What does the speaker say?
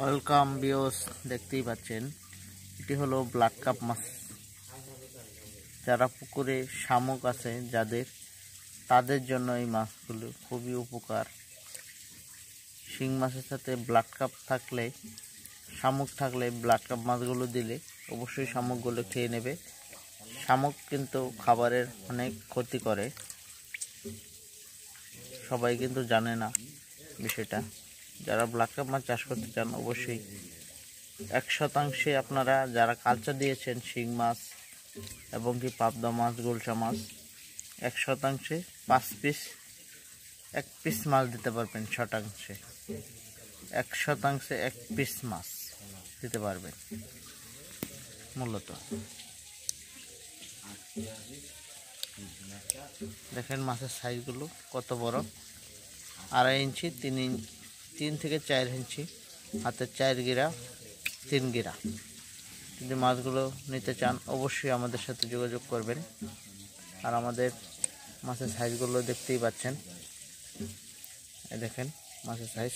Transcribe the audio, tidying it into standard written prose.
Welcome viewers, দেখতেই পাচ্ছেন এটি হলো ব্ল্যাক কাপ মাছ। যারা পুকুরে শামুক আছে যাদের, তাদের জন্য এই মাছগুলো খুবই উপকার। শিং মাছের সাথে ব্ল্যাক কাপ থাকলে, শামুক থাকলে ব্ল্যাক কাপ মাছগুলো দিলে অবশ্যই শামুকগুলো খেয়ে নেবে। শামুক কিন্তু খাবারের অনেক ক্ষতি করে, সবাই কিন্তু জানে না বিষয়টা। যারা ব্ল্যাক কাপ মাছ চাষ করতে চান অবশ্যই 100% আপনারা যারা কালচার দিয়েছেন শিং মাছ এবং কি পাবদা মাছ, গুলশা মাছ 100% 5 পিস 1 পিস মাছ দিতে পারবেন। 100% 1 পিস মাছ দিতে পারবেন মূলত। দেখেন মাছের সাইজগুলো কত বড়, 2.5 ইঞ্চি, 3 থেকে 4 ইঞ্চি, হাতে 4 গিরা 3 গিরা। যদি মাছগুলো নিতে চান অবশ্যই আমাদের সাথে যোগাযোগ করবেন। আর আমাদের মাছের সাইজগুলো দেখতেই পাচ্ছেন, এই দেখেন মাছের সাইজ।